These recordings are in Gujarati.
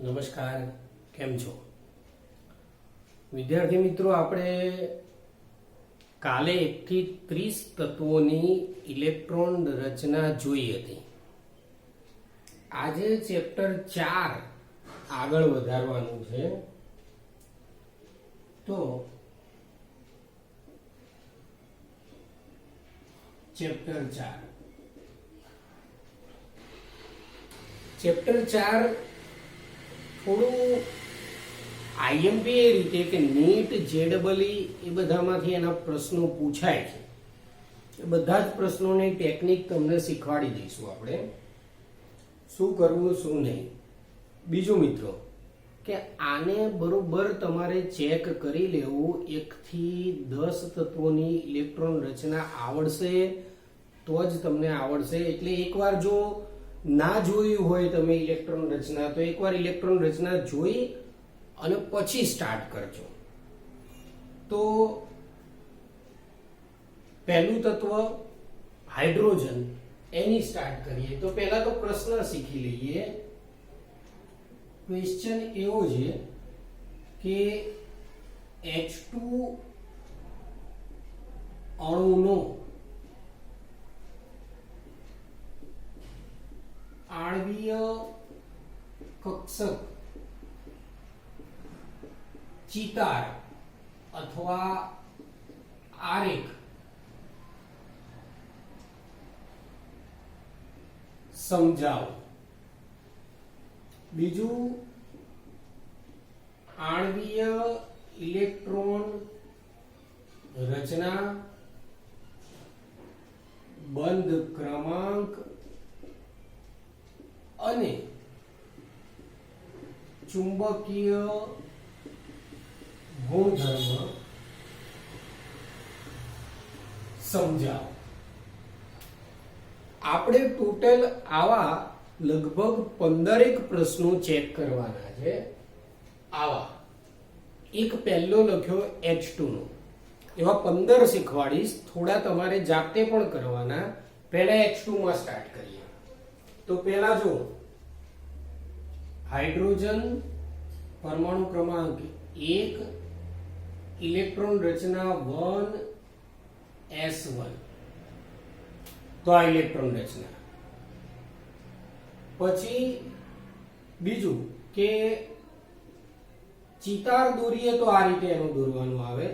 નમસ્કાર, કેમ છો વિદ્યાર્થી મિત્રો? આપણે કાલે 1 થી 30 તત્વોની ઇલેક્ટ્રોન રચના જોઈ હતી. આજે ચેપ્ટર 4 આગળ વધારવાનું છે. તો ચેપ્ટર 4 થોડું આઈએમપી એ રીતે કે નીટ જેડબલઈ એ બધામાંથી એના પ્રશ્નો પૂછાય છે. એ બધા જ પ્રશ્નોની ટેકનિક તમને શીખવાડી દઈશું આપણે, શું કરવું શું નહીં. બીજું મિત્રો કે આને બરોબર તમારે ચેક કરી લેવું. 1 થી 10 તત્વોની ઇલેક્ટ્રોન રચના આવડશે તો જ તમને આવડશે. એટલે એકવાર જો ના જોયું હોય તમે ઇલેક્ટ્રોન રચના, તો એકવાર ઇલેક્ટ્રોન રચના જોઈ અને પછી સ્ટાર્ટ કરજો. તો પહેલું તત્વ હાઇડ્રોજન, એની સ્ટાર્ટ કરીએ. તો પહેલા તો પ્રશ્ન શીખી લઈએ. ક્વેશ્ચન એવો છે કે H2 અણુનો આણ્વીય કક્ષક ચિતાર અથવા આરેખ સમજાવો. બીજું, આણ્વીય ઇલેક્ટ્રોન રચના, બંધ ક્રમાંક અને ચુંબકીય ગુણધર્મ સમજાવો. આપણે ટોટલ આવા લગભગ 15 પ્રશ્નો ચેક કરવાના છે. આવા એક પહેલો લખ્યો H2 નો, એવા 15 શીખવાડીશ. થોડા તમારે જાતે પણ કરવાના. પહેલા H2 માં સ્ટાર્ટ કરીએ. તો પહેલા જો હાઇડ્રોજન પરમાણુ ક્રમાંક 1, ઇલેક્ટ્રોન રચના 1s1. તો આ ઇલેક્ટ્રોન રચના. પછી બીજું કે ચિતાર દોરીએ તો આ રીતે એનું દોરવાનું આવે.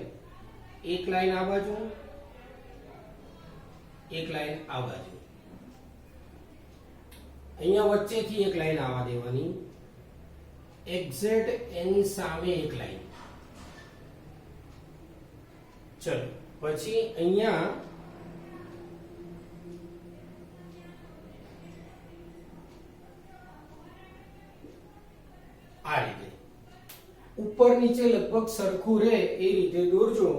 એક લાઈન આ બાજુ, એક લાઈન આ બાજુ. અહીંયા વચ્ચેથી એક લાઈન આવવા દેવાની. એક્ઝેક્ટ એની સામે એક લાઈન. ચલો પછી અહીંયા આ રીતે ઉપર નીચે લગભગ સરખું રહે એ રીતે દોરજો.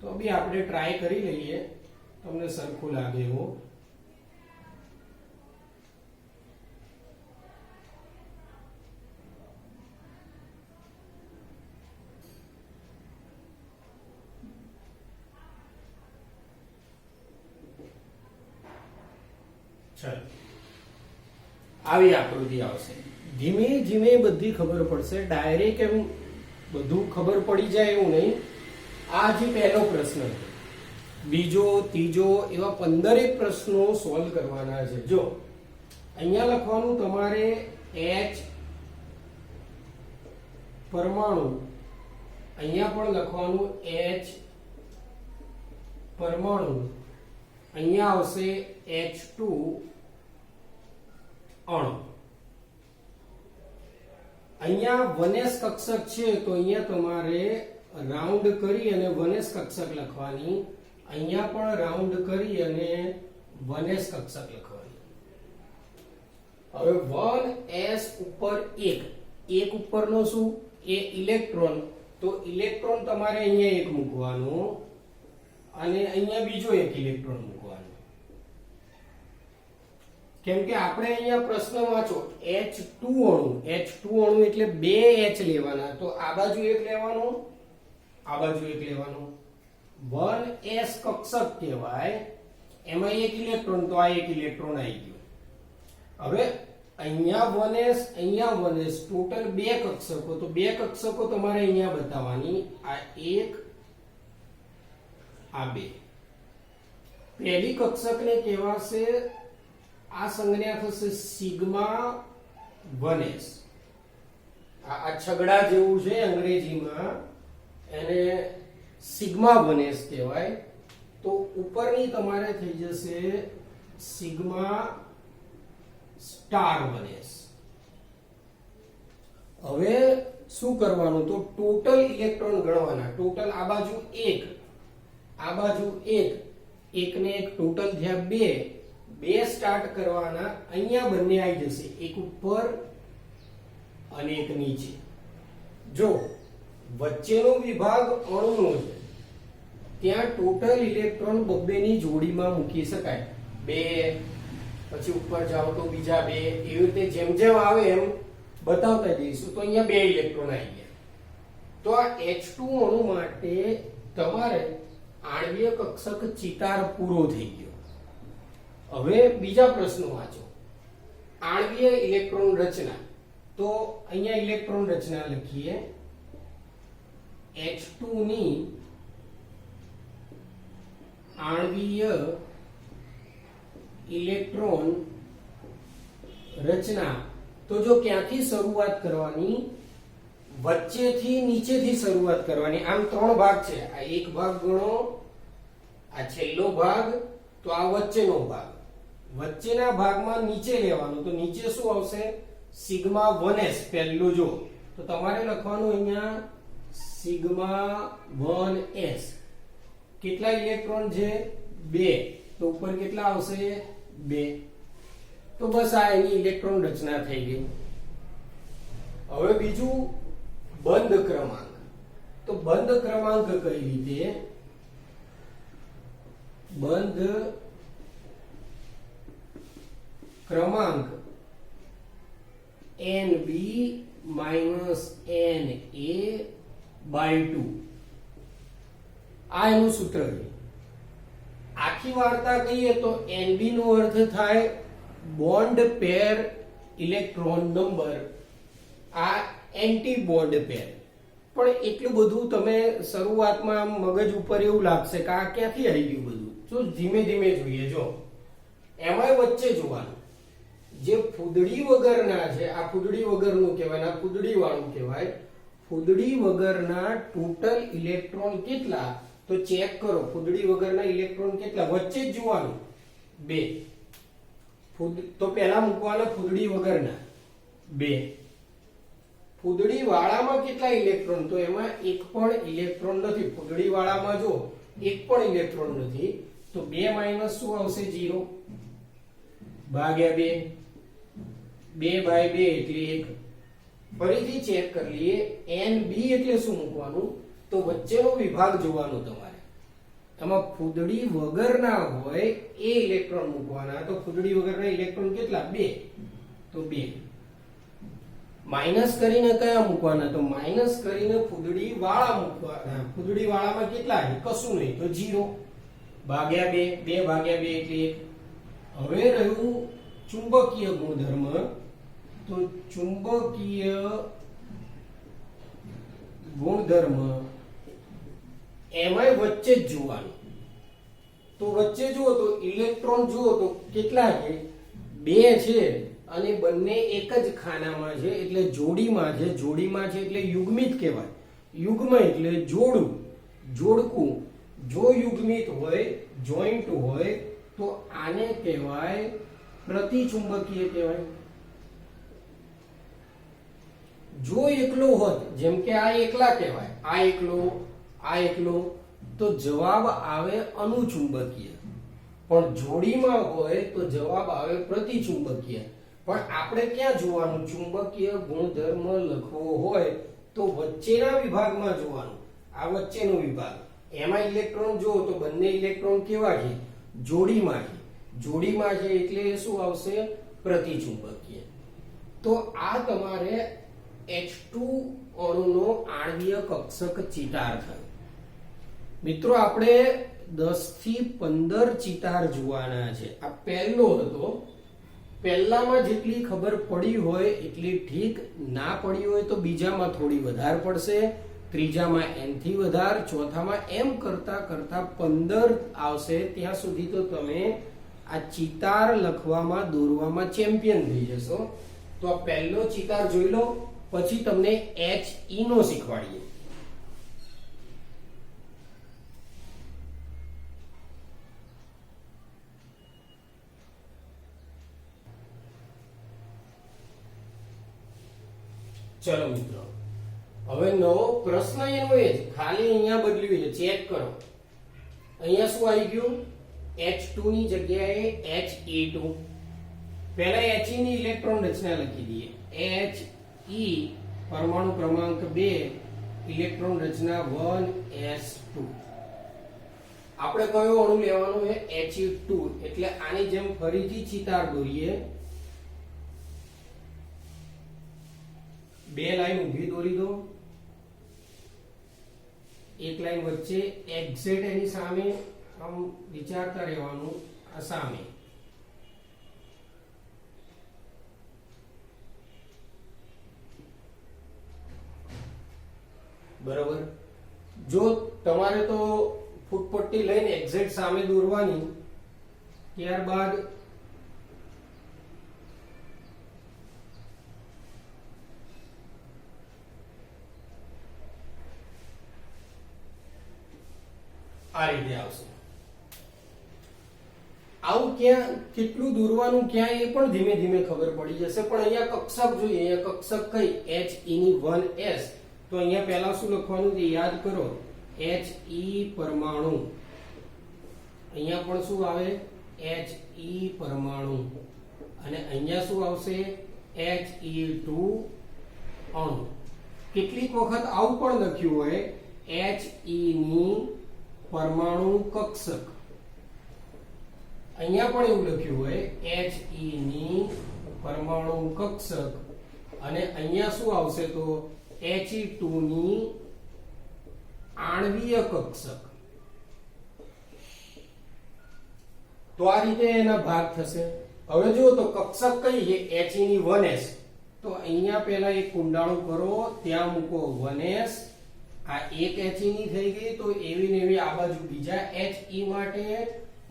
તો બી આપણે ટ્રાય કરી લઈએ, તમને સરખું લાગે એવું. આવી આકૃતિ આવશે. ધીમે ધીમે બધી ખબર પડશે. ડાયરેક્ટ એમ બધું ખબર પડી જાય એવું નહીં. આ જે પહેલો પ્રશ્ન છે, બીજો, ત્રીજો, એવા 15 પ્રશ્નો સોલ્વ કરવાના છે. જો અહીંયા લખવાનું તમારે H પરમાણુ, અહીંયા પણ લખવાનું H પરમાણુ, અહીંયા આવશે H2 અણુ. અહીંયા 1s કક્ષક છે તો અહીંયા તમારે રાઉન્ડ કરી અને 1s કક્ષક લખવાની. અહીંયા પણ રાઉન્ડ કરી અને 1s કક્ષક લખવાની. હવે 1s ઉપર એક ઉપરનો શું? એ ઇલેક્ટ્રોન. તો ઇલેક્ટ્રોન તમારે અહીંયા એક મૂકવાનું અને અહીંયા બીજો એક ઇલેક્ટ્રોન મૂકવાનો. કેમ કે આપણે અહીંયા પ્રશ્ન વાંચો, H2 અણુ. H2 અણુ એટલે 2 H લેવાના. તો આ બાજુ એક લેવાનું, આ બાજુ એક લેવાનું. 1s કક્ષક કહેવાય. એમાં એક ઇલેક્ટ્રોન, તો આ એક ઇલેક્ટ્રોન આવી ગયો. હવે અહીંયા 1s અહીંયા 1s ટોટલ બે કક્ષકો, તો બે કક્ષકો તમારે અહીંયા બતાવવાની, આ એક આ બે. પહેલી કક્ષકને કહેવાશે, આ સંજ્ઞા થશે સિગ્મા 1s. આ છગડા જેવું છે અંગ્રેજીમાં, એને સિગ્મા 1s કહેવાય. તો ઉપરની તમારે થઈ જશે સિગ્મા સ્ટાર 1s. હવે શું કરવાનું, તો ટોટલ ઇલેક્ટ્રોન ગણવાના. ટોટલ આ બાજુ 1 આ બાજુ 1, એક ને એક ટોટલ થયા 2. 2 સ્ટાર્ટ કરવાના, અહીંયા બંને આવી જશે, એક ઉપર અને એક નીચે. જો વચ્ચેનો વિભાગ અણુનો છે, ત્યાં ટોટલ ઇલેક્ટ્રોન બબ્બેની જોડીમાં મૂકી શકાય. 2 પછી ઉપર જાઓ તો બીજા 2, એવી રીતે જેમ જેમ આવે એમ બતાવતા જઈશું. તો અહીંયા 2 ઇલેક્ટ્રોન આવી ગયા. તો આ H2 અણુ માટે તમારે આણ્વીય કક્ષક ચિતાર પૂરો થઈ ગયો. હવે બીજા પ્રશ્નો વાંચો. આણ્વીય ઇલેક્ટ્રોન રચના, તો અહીંયા ઇલેક્ટ્રોન રચના લખીએ. H2 ની આણ્વીય ઇલેક્ટ્રોન રચના, તો જો ક્યાંથી શરૂઆત કરવાની, વચ્ચેથી નીચેથી શરૂઆત કરવાની. આમ 3 ભાગ છે, આ એક ભાગ ગણો, આ છેલ્લો ભાગ, તો આ વચ્ચેનો ભાગ. વચ્ચેના ભાગમાં નીચે લેવાનું, તો નીચે શું આવશે, સિગ્મા 1s. પહેલો જો તો તમારે લખવાનું અહીંયા સિગ્મા 1s. કેટલા ઇલેક્ટ્રોન છે, 2, તો ઉપર કેટલા આવશે, 2. તો બસ આ એની ઇલેક્ટ્રોન રચના થઈ ગઈ. હવે બીજું બંધ ક્રમાંક. તો બંધ ક્રમાંક કઈ રીતે, બંધ ક્રમાંક NB - NA/2. આ એનું સૂત્ર છે. આખી વાર્તા કહીએ તો NB નો અર્થ થાય બોન્ડ પેર ઇલેક્ટ્રોન નંબર, આ એન્ટી બોન્ડ પેર. પણ એટલું બધું તમે શરૂઆતમાં મગજ ઉપર એવું લાગશે કે આ ક્યાંથી આવી ગયું બધું. જો ધીમે ધીમે જોઈએ. જો એમાંય વચ્ચે જોવાનું, જે ફૂદડી વગરના છે, આ ફૂદડી વગરનું કહેવાય, આ ફૂદડી વાળું કહેવાય. ફૂદડી વગરના ટોટલ ઇલેક્ટ્રોન કેટલા, તો ચેક કરો. ફૂદડી વગરના ઇલેક્ટ્રોન કેટલા, વચ્ચે જ જોવાનું, 2. તો પહેલા મૂકવાના ફૂદડી વગરના 2. ફૂદડી વાળામાં કેટલા ઇલેક્ટ્રોન, તો એમાં એક પણ ઇલેક્ટ્રોન નથી. ફૂદડી વાળામાં જો એક પણ ઇલેક્ટ્રોન નથી, તો 2 માઈનસ શું આવશે, 0 ભાગ્યા 2, 2/2 એટલે 1. ફરીથી ચેક કરી લઈએ. NB એટલે શું મૂકવાનું, તો વચ્ચેનો વિભાગ જોવાનો તમારે. એમાં ફૂદડી વગરના હોય એ ઇલેક્ટ્રોન મૂકવાના. તો ફૂદડી વગરના ઇલેક્ટ્રોન કેટલા, 2, તો 2. માઈનસ કરીને કયા મૂકવાના, તો માઈનસ કરીને ફૂદડી વાળા મૂકવાના. ફૂદડી વાળામાં કેટલા છે, કશું નહીં, તો 0 ભાગ્યા 2, 2/2 એટલે 1. હવે રહ્યું ચુંબકીય ગુણધર્મ. તો ચુંબકીય ગુણધર્મ એમાંય વચ્ચે જ જોવાનું. તો વચ્ચે જુઓ તો ઇલેક્ટ્રોન જુઓ તો કેટલા છે, 2 છે, અને બંને એક જ ખાનામાં છે, એટલે જોડીમાં છે. જોડીમાં છે એટલે યુગ્મિત કહેવાય. યુગ્મ એટલે જોડું, જોડકું. જો યુગ્મિત હોય, જોઈન્ટ હોય, તો આને કહેવાય પ્રતિચુંબકીય કહેવાય. જો એકલો હોત, જેમ કે આ એકલા કહેવાય, આ એકલો, તો જવાબ આવે અનુચુંબકીય. પણ જોડીમાં હોય તો જવાબ આવે પ્રતિચુંબકીય. પણ આપણે ક્યાં જોવાનું, ચુંબકીય ગુણધર્મ લખવો હોય તો વચ્ચેના વિભાગમાં જોવાનું. આ વચ્ચેનો વિભાગ, એમાં ઇલેક્ટ્રોન જો તો બંને ઇલેક્ટ્રોન કેવા છે, જોડીમાં છે. જોડીમાં છે એટલે શું આવશે, પ્રતિચુંબકીય. તો આ તમારે H2 અણુનો આણ્વીય કક્ષક ચિતાર થયો. મિત્રો આપણે 10 થી 15 ચિતાર જોવાના છે. આ પહેલો હતો, પહેલામાં જેટલી ખબર પડી હોય એટલી ઠીક, ના પડી હોય તો બીજામાં થોડી વધારે પડશે, ત્રીજામાં n થી વધારે, ચોથામાં એમ કરતા કરતા 15 આવશે ત્યાં સુધી તો તમે આ ચિતાર લખવામાં દોરવામાં ચેમ્પિયન થઈ જશો. તો આ પહેલો ચિતાર જોઈ લો, પછી તમને HE નો શીખવાડીએ. ચલો મિત્રો, હવે નવો પ્રશ્ન એનો એ જ, ખાલી અહીંયા બદલ્યું છે, ચેક કરો. અહીંયા શું આવી ગયું? H2 ની જગ્યાએ He2. પહેલા He ની ઇલેક્ટ્રોન રચના લખી દઈએ. He પરમાણુ ક્રમાંક 2, ઇલેક્ટ્રોન રચના 1s2. આપણે કયો અણુ લેવાનો છે? He2. એટલે આની જેમ ફરીથી ચિતાર દોરીએ. બે લાઈન ઊભી દોરી દો, એક લાઈન વચ્ચે, એક્ઝેક્ટ એની સામે, આમ વિચારતા રહેવાનું, આ સામે. બરાબર. જો તમારે તો ફૂટપટ્ટી લઈને એક્ઝેક્ટ સામે દોરવાની, ત્યારબાદ આ રીતે આવશે. આવું ક્યાં કેટલું દોરવાનું ક્યાં એ પણ ધીમે ધીમે ખબર પડી જશે. પણ અહીંયા કક્ષક જોઈએ, અહીંયા કક્ષક કઈ? He ની 1s. તો અહીંયા પહેલા શું લખવાનું છે યાદ કરો? He પરમાણુ. અહીંયા પણ શું આવે? He પરમાણુ. અને અહીંયા શું આવશે? He2 અણુ. કેટલીક વખત આવું પણ લખ્યું હોય, He ની પરમાણુ કક્ષક. અહીંયા પણ એવું લખ્યું હોય, He ની પરમાણુ કક્ષક. અને અહીંયા શું આવશે? તો He2 ની આણ્વીય કક્ષક. તો આ રીતે એના ભાગ થશે. હવે જુઓ તો કક્ષક કઈ છે? He ની 1s. તો અહીંયા પહેલા એક કુંડાળું કરો, ત્યાં મૂકો 1s. આ એક He ની થઈ ગઈ, તો એવી ને એવી આ બાજુ બીજા He માટે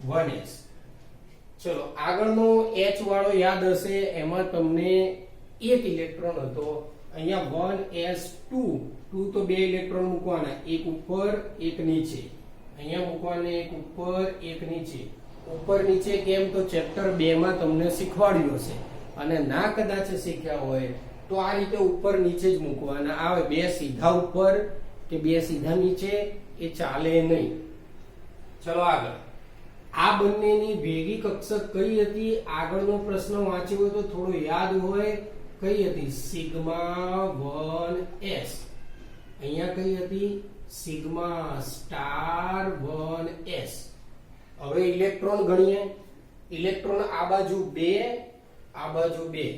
1s. ચલો આગળનો H વાળો યાદ હશે, એમાં તમને એક ઇલેક્ટ્રોન હતો. અહીંયા 1s2. 2 તો બે ઇલેક્ટ્રોન મૂકવાના, એક ઉપર એક નીચે. અહીંયા મૂકવાના, એક ઉપર એક નીચે. ઉપર નીચે કેમ? તો ચેપ્ટર 2 માં તમને શીખવાડ્યું હશે. અને ના કદાચ શીખ્યા હોય તો આ રીતે ઉપર નીચે જ મૂકવાના આવે. બે સીધા ઉપર કે બે સીધા નીચે એ ચાલે નહીં. ચલો આગળ. આ બંનેની ભેગી કક્ષક કઈ હતી? આગળનો પ્રશ્ન વાંચ્યો હોય તો થોડો યાદ હોય. કઈ હતી? Sigma 1s. અહીંયા કઈ હતી? Sigma star 1s. હવે ઇલેક્ટ્રોન ગણીએ. ઇલેક્ટ્રોન આ બાજુ 2, આ બાજુ 2.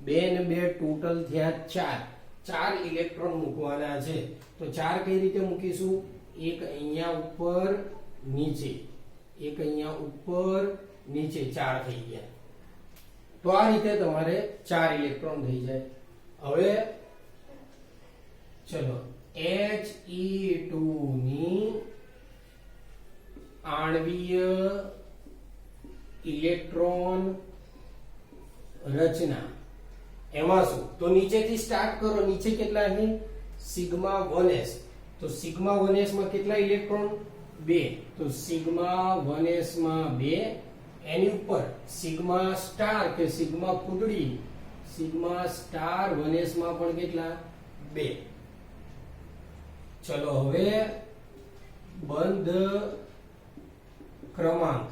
2 ને 2 ટોટલ થયા 4. 4 ઇલેક્ટ્રોન મૂકવાના છે. તો 4 કઈ રીતે મૂકીશું? એક અહીંયા ઉપર નીચે, એક અહીંયા ઉપર નીચે, 4 થઈ ગયા. તો આ રીતે તમારે 4 ઇલેક્ટ્રોન થઈ જાય. હવે ચલો He2 ની આણ્વીય ઇલેક્ટ્રોન રચના. એમાં શું? તો નીચેથી સ્ટાર્ટ કરો. નીચે કેટલા છે? Sigma 1s. તો સિગ્મા 1s માં કેટલા ઇલેક્ટ્રોન? 2. તો સિગ્મા 1s માં 2. એની ઉપર સિગ્મા સ્ટાર કે સિગ્મા ફૂદડી, સિગ્મા સ્ટાર 1s માં પણ કેટલા? 2. ચલો હવે બંધ ક્રમાંક.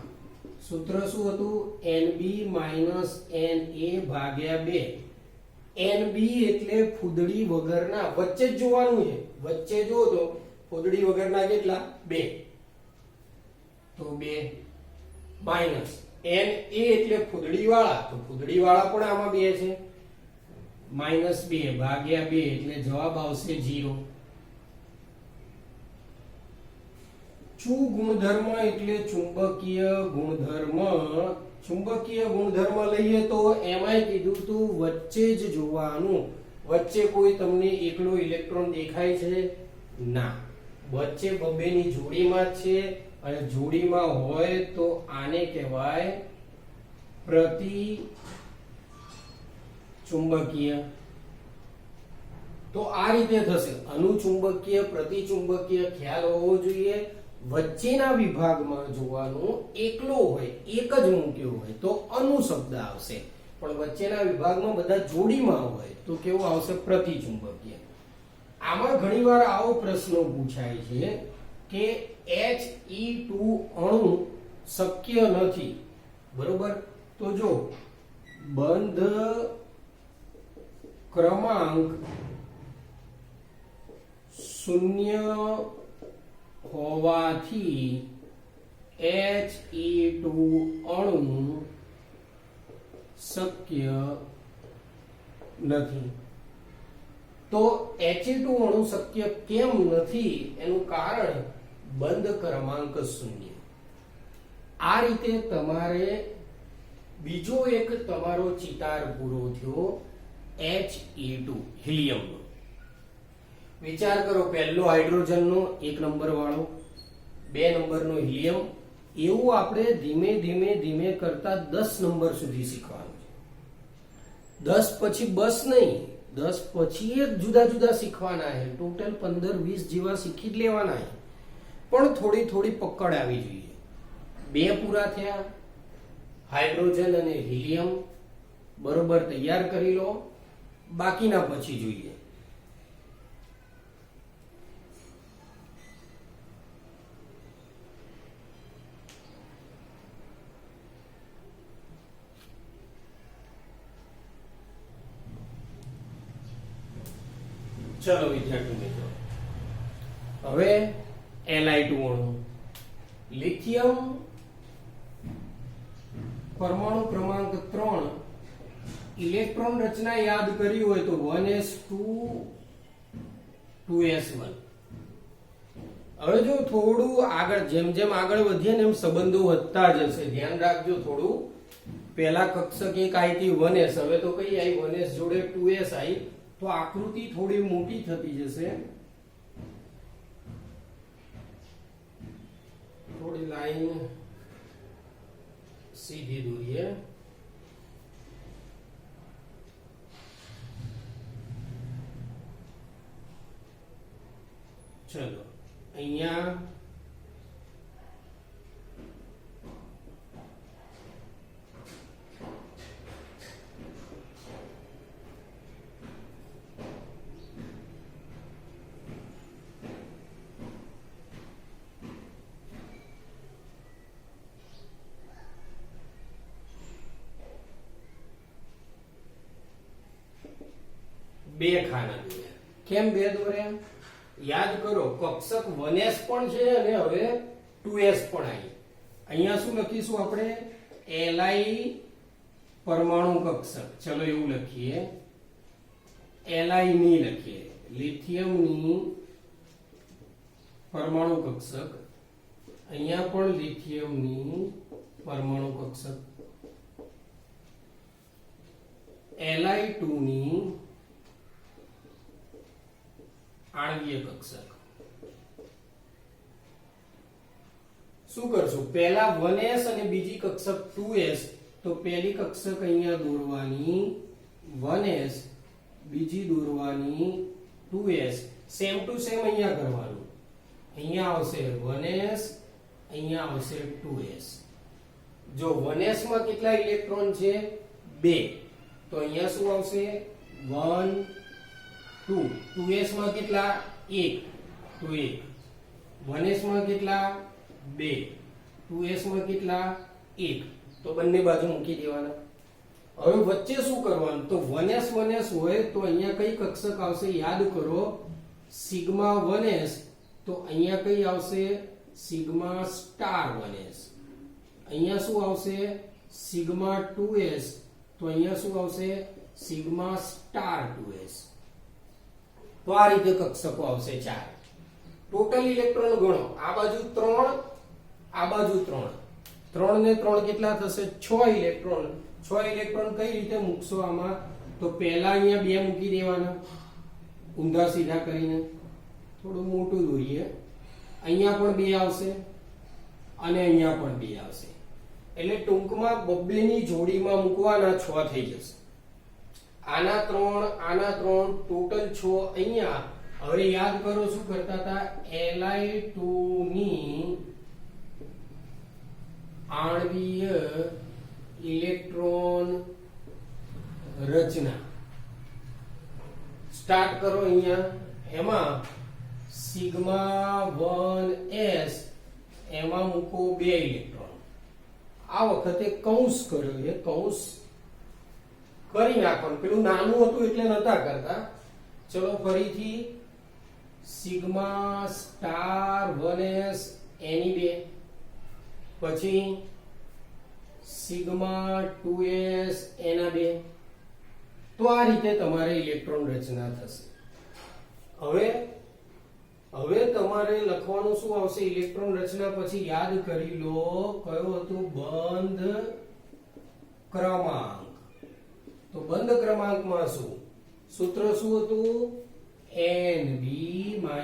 સૂત્ર શું હતું? Nb - Na ભાગ્યા 2. Nb એટલે ફૂદડી વગરના, વચ્ચે જ જોવાનું છે. વચ્ચે જો તો ફૂદડી વગરના કેટલા? 2. તો 2 માઈનસ Na એટલે ફૂદડી વાળા, તો ફૂદડી વાળા પણ આમાં 2 છે. -2 ભાગ્યા 2 એટલે જવાબ આવશે 0. ચુ ગુણધર્મ એટલે ચુંબકીય ગુણધર્મ ચુંબકીય ગુણધર્મ લઈએ તો એમાંય કીધું તું વચ્ચે જ જોવાનું. વચ્ચે કોઈ તમને એકલો ઇલેક્ટ્રોન દેખાય છે? ના, વચ્ચે બબેની જોડીમાં જ છે અને જોડીમાં હોય તો આને કહેવાય પ્રતિ ચુંબકીય. તો આ રીતે થશે. અનુચુંબકીય પ્રતિચુંબકીય ખ્યાલ હોવો જોઈએ. વચ્ચેના વિભાગમાં જોવાનું એકલો હોય, એક જ મૂક્યો હોય તો અનુ શબ્દ આવશે, પણ વચ્ચેના વિભાગમાં બધા જોડીમાં હોય તો કેવું આવશે? પ્રતિચુંબકીય. આમાં ઘણીવાર આવો પ્રશ્ન પૂછાય છે કે He2 અણુ શક્ય નથી, બરોબર? તો જો બંધ ક્રમાંક 0 હોવાથી He2 અણુ શક્ય નથી. તો He2 અણુ શક્ય કેમ નથી? એનું કારણ બંધ ક્રમાંક 0. આ રીતે તમારે બીજો એક તમારો ચિતાર પૂરો થયો He2 હિલિયમનો. વિચાર કરો, પહેલો હાઇડ્રોજનનો 1 નંબર વાળો, 2 નંબરનો હિલિયમ, એવું આપણે ધીમે ધીમે ધીમે કરતા 10 નંબર સુધી શીખવાનું છે. 10 પછી બસ નહીં, 10 પછી એક જુદા જુદા શીખવાના છે. ટોટલ 15-20 જેવા શીખી જ લેવાના છે, પણ થોડી થોડી પકડ આવી જોઈએ. 2 પૂરા થયા, હાઇડ્રોજન અને હિલિયમ બરોબર તૈયાર કરી લો, બાકીના પછી જોઈએ. ચલો વિદ્યાર્થી મિત્રો, હવે Li2 અણુ, લિથિયમ પરમાણુ ક્રમાંક 3, ઇલેક્ટ્રોન રચના યાદ કરી હોય તો 1s2 2s1. હવે જો થોડું આગળ જેમ જેમ આગળ વધીએ ને એમ સંબંધો વધતા જશે. ધ્યાન રાખજો થોડું. પહેલા કક્ષક એક આવી હતી 1s, હવે તો કઈ આવી? 1s જોડે 2s આવી, તો આકૃતિ થોડી મોટી થતી જશે. થોડી લાઈન સીધી દોરીએ. ચલો અહીંયા બે ખાના દોર્યા. કેમ બે દોર્યા? યાદ કરો, કક્ષક 1s પણ છે અને હવે 2s પણ આવી. અહીંયા શું લખીશું આપણે? Li પરમાણુ કક્ષક. ચલો એવું લખીએ, Li ની લખીએ, લિથિયમની પરમાણુ કક્ષક. અહીંયા પણ લિથિયમની પરમાણુ કક્ષક. Li2 ની આણ્વીય કક્ષક. શું કરશું? પહેલા 1s અને બીજી કક્ષક 2s. તો પહેલી કક્ષક અહીંયા દોરવાની 1s, બીજી દોરવાની 2s. સેમ ટુ સેમ અહીંયા કરવાનું. અહીંયા આવશે 1s, અહીંયા આવશે 2s. જો 1s માં કેટલા ઇલેક્ટ્રોન છે? 2. તો અહીંયા શું આવશે? 1 2. 2s માં કેટલા? 1. તો 1. 1s માં કેટલા? 2. 2s માં કેટલા? 1. તો બંને બાજુ મૂકી દેવાના. હવે વચ્ચે શું કરવાનું? તો 1s 1s હોય તો અહીંયા કઈ કક્ષક આવશે? યાદ કરો, સિગ્મા 1s. તો અહીંયા કઈ આવશે? Sigma star 1s. અહીંયા શું આવશે? Sigma 2s. તો અહીંયા શું આવશે? Sigma star 2s. તો આ રીતે કક્ષકો આવશે 4. ટોટલ ઇલેક્ટ્રોન ગણો. આ બાજુ 3, આ બાજુ 3. 3 ને 3 કેટલા થશે? 6 ઇલેક્ટ્રોન. 6 ઇલેક્ટ્રોન કઈ રીતે મૂકશો આમાં? તો પહેલા અહીંયા 2 મૂકી દેવાના ઊંધા સીધા કરીને, થોડું મોટું દોરીએ. અહીંયા પણ 2 આવશે અને અહીંયા પણ 2 આવશે. એટલે ટૂંકમાં બબ્બેની જોડીમાં મૂકવાના 6 થઈ જશે. આના 3 ટોટલ 6 અહીંયા. હવે યાદ કરો શું કરતા હતા? Li2 ની આણ્વીય ઇલેક્ટ્રોન રચના સ્ટાર્ટ કરો અહીંયા. એમાં સિગ્મા 1s એમાં મૂકો 2 ઇલેક્ટ્રોન. આ વખતે કૌંસ કર્યો છે, કૌંસ કરી નાખવાનું. પેલું નાનું હતું એટલે નતા કરતા. ચલો ફરીથી સિગ્મા સ્ટાર 1s એની 2, પછી સિગ્મા 2s એના 2. તો આ રીતે તમારે ઇલેક્ટ્રોન રચના થશે. હવે તમારે લખવાનું શું આવશે? ઇલેક્ટ્રોન રચના પછી યાદ કરી લો કયો હતું? બંધ ક્રમાંક. તો બંધ ક્રમાંકમાં શું સૂત્ર શું હતું? Nb - Na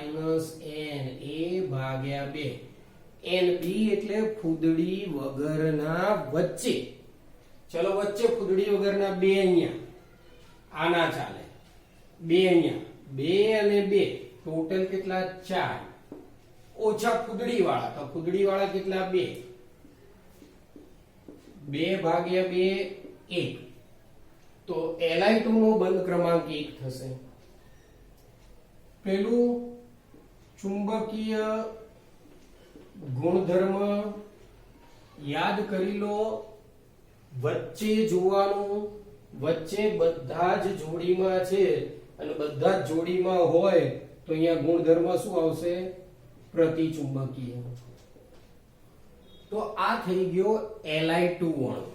ભાગ્યા 2. Nb એટલે ફૂદડી વગરના વચ્ચે. ચલો વચ્ચે ફૂદડી વગરના 2 અહીંયા. આના ચાલે 2 અહીંયા, 2 અને 2 ટોટલ કેટલા? 4. ઓછા ફૂદડી વાળા, તો ફૂદડી વાળા કેટલા? 2. 2 ભાગ્યા 2 1. તો Li2 નો બંધ ક્રમાંક 1 થશે. પેલું ચુંબકીય ગુણધર્મ યાદ કરી લો. વચ્ચે જોવાનું, વચ્ચે બધા જ જોડીમાં છે અને બધા જ જોડીમાં હોય તો અહીંયા ગુણધર્મ શું આવશે? પ્રતિચુંબકીય. તો આ થઈ ગયો Li2 અણુ.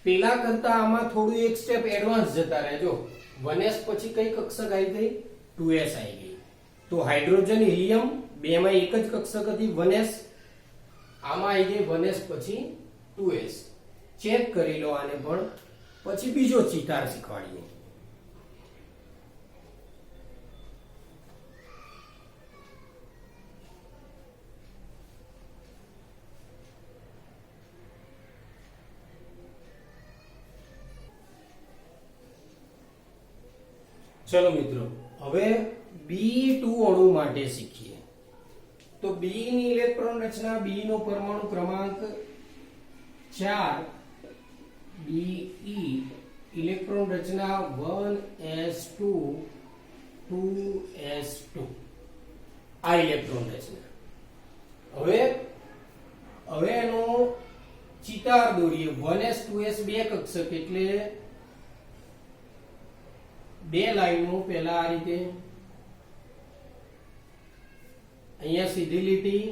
પેલા કરતા આમાં થોડું એક સ્ટેપ એડવાન્સ જતા રહેજો. 1s પછી કઈ કક્ષક આવી ગઈ? 2s આવી ગઈ. તો હાઇડ્રોજન હિલિયમ બેમાં એક જ કક્ષક હતી 1s. આમાં આવી ગઈ 1s પછી 2s. ચેક કરી લો આને પણ, પછી બીજો ચિતાર શીખવાડીએ. ચલો મિત્રો, હવે B2 અણુ માટે શીખીએ. તો B ની ઇલેક્ટ્રોન રચના, B નો પરમાણુ ક્રમાંક 4, Be electron Rachna 1s2 2s2. આ ઇલેક્ટ્રોન રચના. હવે એનો ચિતાર દોરીએ. 1s 2s બે કક્ષક એટલે બે લાઈનો. પહેલા આ રીતે અહીંયા સીધી લીટી,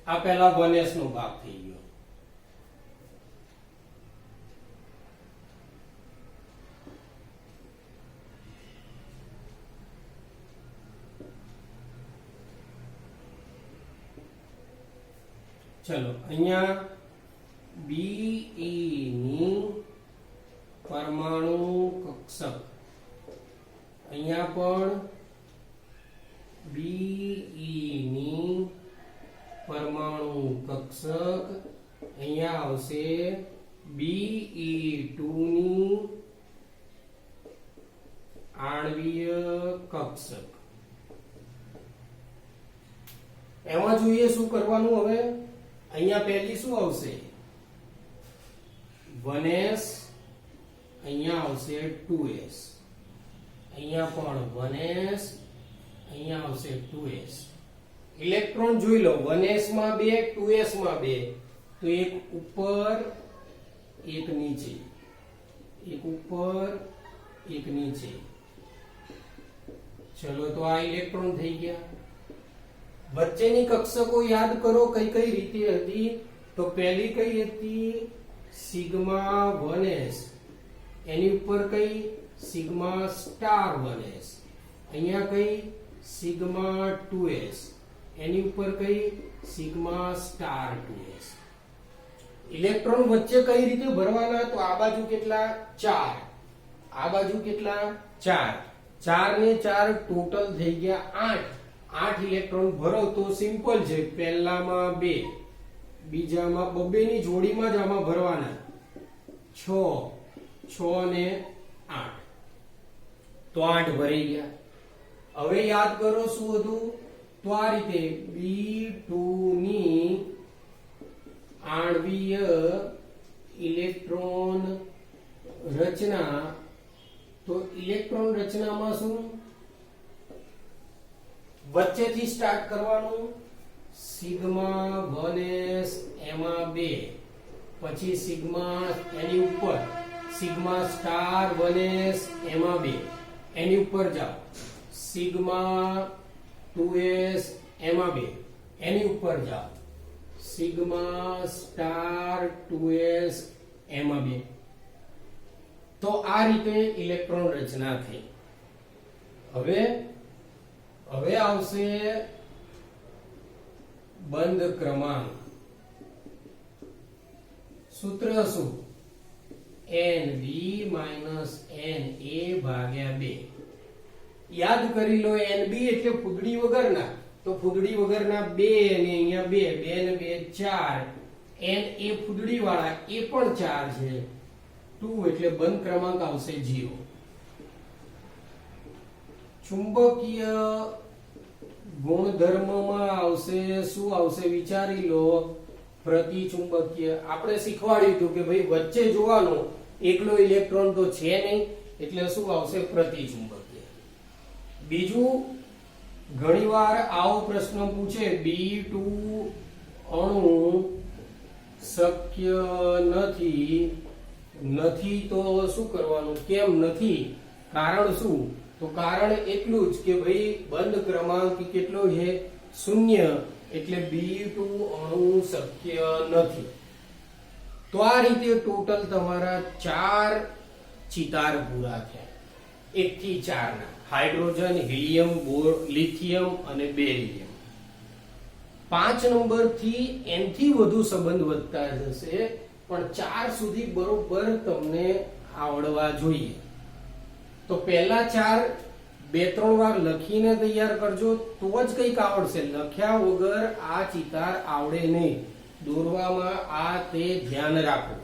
આ પહેલા 1s નો ભાગ થઈ ગયો. ચલો અહીંયા Be ની પરમાણુ કક્ષક, અહીંયા પણ Be ની પરમાણુ કક્ષક, અહીંયા આવશે Be2 ની આણ્વીય કક્ષક. એમાં જોઈએ શું કરવાનું. હવે અહીંયા પહેલી શું આવશે? 1s, અહીંયા આવશે 2s, અહીંયા પણ 1s, અહીંયા આવશે 2s. ઇલેક્ટ્રોન જોઈ લો, 1s માં 2, 2s માં 2, તો એક ઉપર એક નીચે, એક ઉપર એક નીચે. ચલો તો આ ઇલેક્ટ્રોન થઈ ગયા. વચ્ચેની કક્ષકો યાદ કરો કઈ કઈ રીતે હતી. તો પહેલી કઈ હતી? સિગ્મા 1s, એની ઉપર કઈ? Sigma star 1s. અહીંયા કઈ? સિગ્મા 2s, એની ઉપર કઈ સિગ્મા સ્ટાર 2s. ઇલેક્ટ્રોન વચ્ચે કઈ રીતે ભરવાના? તો આ બાજુ કેટલા 4, આ બાજુ કેટલા 4, 4 ને 4 ટોટલ થઈ ગયા 8. 8 ઇલેક્ટ્રોન ભરો તો સિમ્પલ છે, પહેલામાં 2, બીજામાં 2 ની જોડીમાં જ આમાં ભરવાના 6, 6 ને 8, તો 8 ભરાઈ ગયા. હવે યાદ કરો શું હતું? તો આ રીતે B2 ની આણ્વીય ઇલેક્ટ્રોન રચના. તો ઇલેક્ટ્રોન રચનામાં શું વચ્ચેથી સ્ટાર્ટ કરવાનું, સિગ્મા 1s એમાં 2, પછી સિગ્મા એની ઉપર સિગ્મા સ્ટાર 1s એમાં 2, એની ઉપર જાઓ સિગ્મા 2s એમાં 2, એની ઉપર જાઓ સિગ્મા સ્ટાર 2s એમાં 2. તો આ રીતે ઇલેક્ટ્રોન રચના થઈ. હવે આવશે બંધ ક્રમાંક. સૂત્ર શું? NV - NA ભાગ્યા 2. યાદ કરી લો, NB એટલે ફૂદડી વગરના, તો ફૂદડી વગરના 2 અને અહીંયા 2, 2 ને 2 4. NA ફૂદડી વાળા એ પણ 4 છે, 2 એટલે બંધ ક્રમાંક આવશે 0. ચુંબકીય ગુણધર્મમાં આવશે શું આવશે? વિચારી લો. પ્રતિચુંબકીય. આપણે શીખવાડ્યું હતું કે ભાઈ વચ્ચે જોવાનો, એકલો ઇલેક્ટ્રોન તો છે નહીં, એટલે શું આવશે? પ્રતિચુંબકીય. બીજું, ઘણીવાર આવો પ્રશ્ન પૂછે, B2 અણુ શક્ય નથી તો શું કરવાનું? કેમ નથી? કારણ શું? તો કારણ એટલું જ કે ભાઈ બંધ ક્રમાંક કેટલો છે? 0, એટલે B2 અણુ શક્ય નથી. તો આ રીતે ટોટલ તમારા 4 ચિતાર પૂરા થયા, 1 થી 4 ના. હાઇડ્રોજન, હિલિયમ, લિથિયમ અને બેરિયમ. 5 નંબર થી n થી વધુ સંબંધ વધતા જશે, પણ 4 સુધી બરોબર તમને આવડવા જોઈએ. તો પહેલા 4 2-3 વાર લખીને તૈયાર કરજો, તો જ કંઈક આવડશે. લખ્યા વગર આ ચિતાર આવડે નહીં. દોરવામાં આ તે ધ્યાન રાખો.